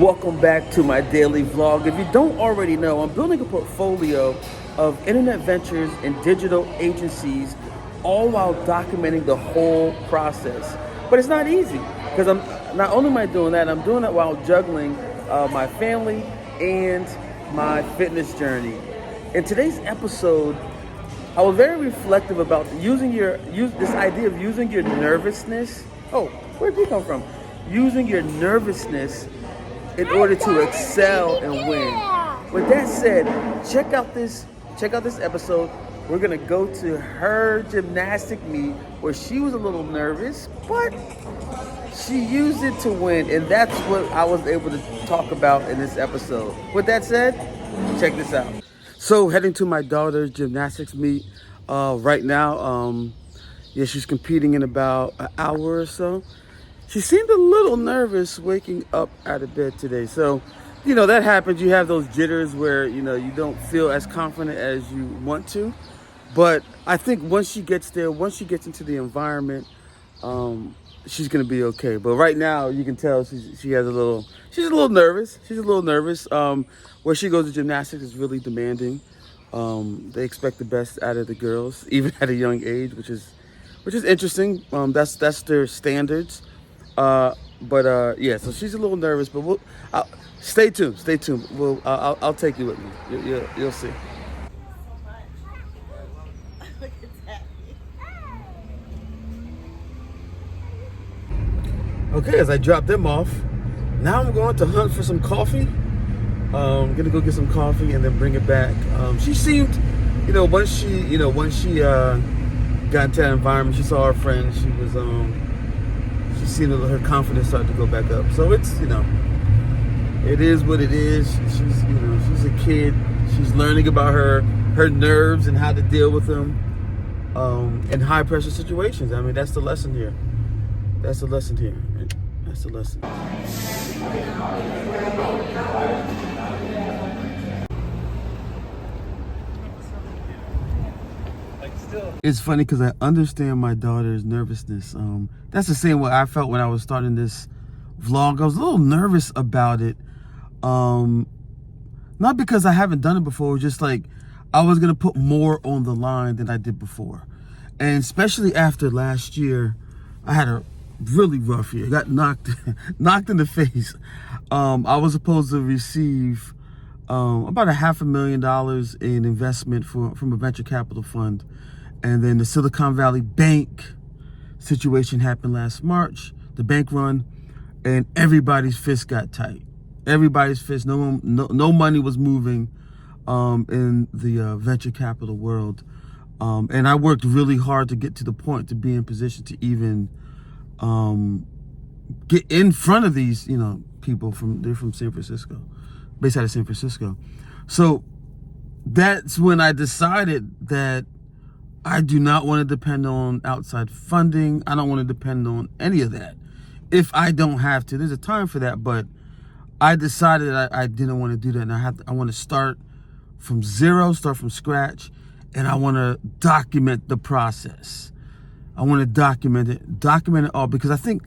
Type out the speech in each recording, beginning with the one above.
Welcome back to my daily vlog. If you don't already know, I'm building a portfolio of internet ventures and digital agencies, all while documenting the whole process. But it's not easy because I'm not only am I doing that, I'm doing it while juggling my family and my fitness journey. In today's episode, I was very reflective about this idea of using your nervousness. Oh, where did you come from? Using your nervousness in order to excel and win. With that said, check out this episode. We're gonna go to her gymnastic meet where she was a little nervous, but she used it to win, and that's what I was able to talk about in this episode. With that said, check this out. So heading to my daughter's gymnastics meet right now. She's competing in about an hour or so. She seemed a little nervous waking up out of bed today. So, that happens. You have those jitters where, you don't feel as confident as you want to. But I think once she gets there, once she gets into the environment, she's going to be okay. But right now, you can tell she's a little nervous. She's a little nervous. Where she goes to gymnastics is really demanding. They expect the best out of the girls, even at a young age, which is interesting. That's their standards. So she's a little nervous, but stay tuned. I'll take you with me. You'll see. Okay, as I drop them off, now I'm going to hunt for some coffee. I'm gonna go get some coffee and then bring it back. She seemed, once she got into that environment, she saw her friends. She was she seen her confidence start to go back up. So it's, it is what it is. She's a kid. She's learning about her nerves and how to deal with them in high pressure situations. I mean, that's the lesson here. That's the lesson. It's funny because I understand my daughter's nervousness. That's the same way I felt when I was starting this vlog. I was a little nervous about it. Not because I haven't done it before, just like I was going to put more on the line than I did before. And especially after last year, I had a really rough year. I got knocked in the face. I was supposed to receive about $500,000 in investment from a venture capital fund. And then the Silicon Valley Bank situation happened last March, the bank run, and everybody's fist got tight. Everybody's fist, no money was moving in the venture capital world. And I worked really hard to get to the point to be in position to even get in front of these, people they're from San Francisco, based out of San Francisco. So that's when I decided that I do not want to depend on outside funding. I don't want to depend on any of that if I don't have to. There's a time for that, but I decided that I didn't want to do that. And I want to start from zero, start from scratch, and I want to document the process. I want to document it all, because I think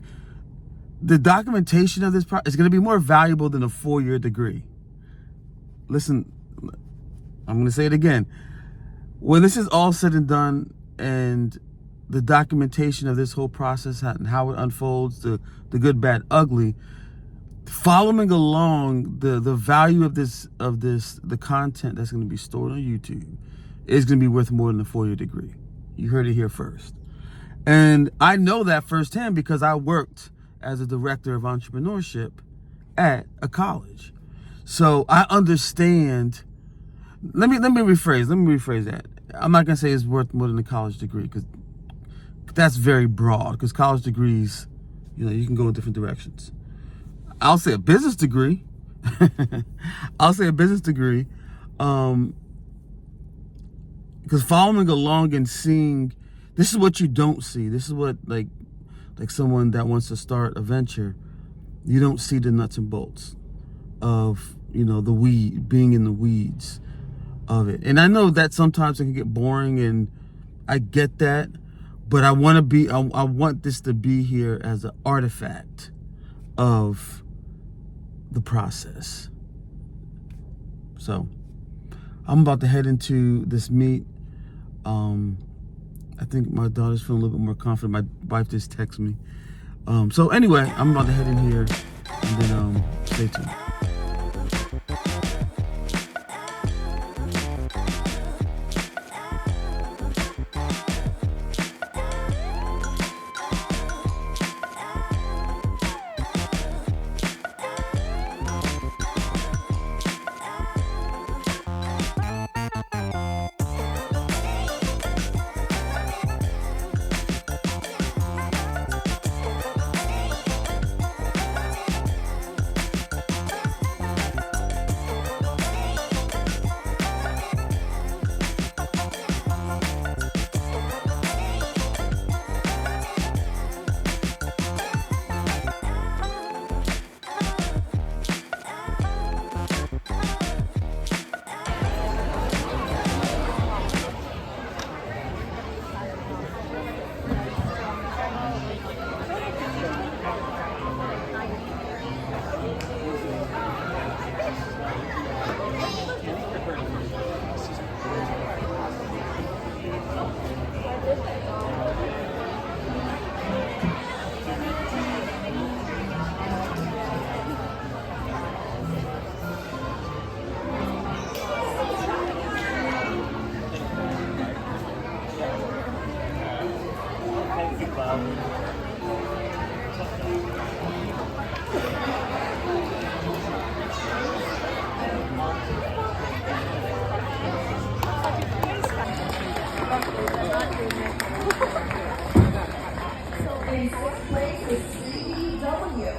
the documentation of this process is going to be more valuable than a 4-year degree. Listen, I'm going to say it again. When this is all said and done, and the documentation of this whole process and how it unfolds, the good, bad, ugly, following along the value of the content that's going to be stored on YouTube is going to be worth more than a 4-year degree. You heard it here first. And I know that firsthand because I worked as a director of entrepreneurship at a college. So I understand. Let me rephrase that. I'm not gonna say it's worth more than a college degree, because that's very broad, because college degrees, you can go in different directions. I'll say a business degree. Because following along and seeing, this is what you don't see. This is what, like someone that wants to start a venture, you don't see the nuts and bolts of, being in the weeds of it. And I know that sometimes it can get boring, and I get that, but I want this to be here as an artifact of the process. So I'm about to head into this meet. I think my daughter's feeling a little bit more confident. My wife just texted me. So anyway, I'm about to head in here and then stay tuned. In sixth place is CBW.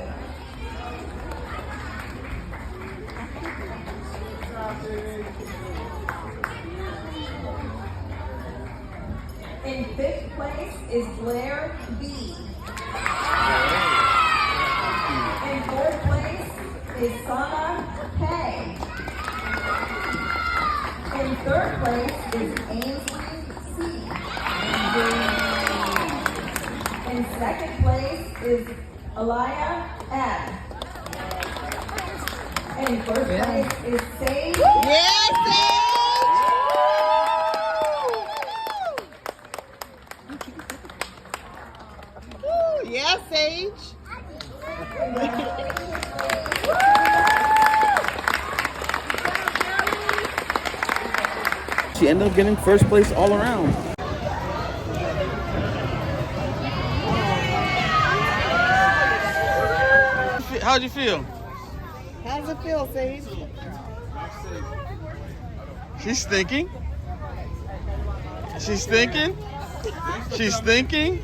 In fifth place is Blair B. In fourth place is Sana K. In third place is Ainsley C. In second place is Aliyah M. In first place is Sage. Yes, Sage! Woo, yes, Sage! She ended up getting first place all around. How'd you feel? How does it feel, Sage? She's thinking. She's thinking. She's thinking.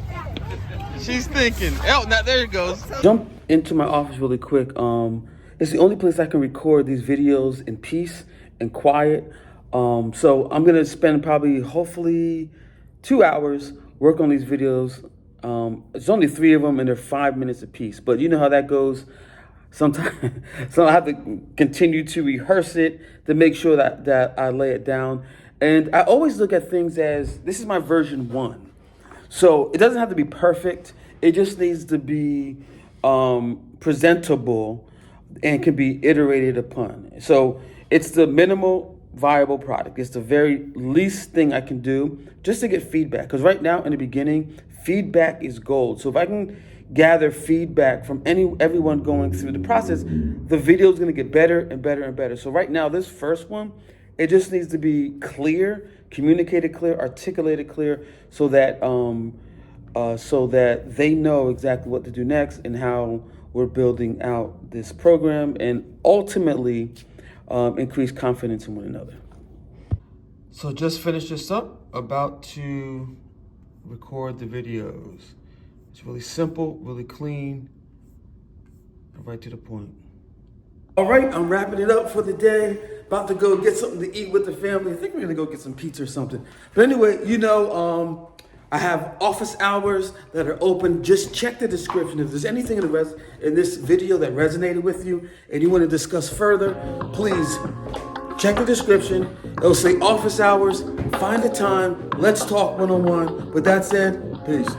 She's thinking. Oh, now there it goes. Jump into my office really quick. It's the only place I can record these videos in peace and quiet. So I'm gonna spend probably, hopefully, 2 hours work on these videos. It's only 3 of them and they're 5 minutes apiece. But you know how that goes. Sometimes, so I have to continue to rehearse it to make sure that I lay it down. And I always look at things as, this is my version 1. So it doesn't have to be perfect. It just needs to be presentable and can be iterated upon. So it's the minimal viable product. It's the very least thing I can do just to get feedback. Because right now in the beginning, feedback is gold. So if I can gather feedback from everyone going through the process, the video is going to get better and better and better. So right now, this first one, it just needs to be clear, communicated clear, articulated clear, so that they know exactly what to do next and how we're building out this program and ultimately increase confidence in one another. So just finished this up, about to record the videos. It's really simple, really clean, and right to the point. All right, I'm wrapping it up for the day. About to go get something to eat with the family. I think we're gonna go get some pizza or something. But anyway, you know, I have office hours that are open. Just check the description. If there's anything in this video that resonated with you and you want to discuss further, please check the description. It'll say office hours. Find the time. Let's talk one-on-one. With that said, peace.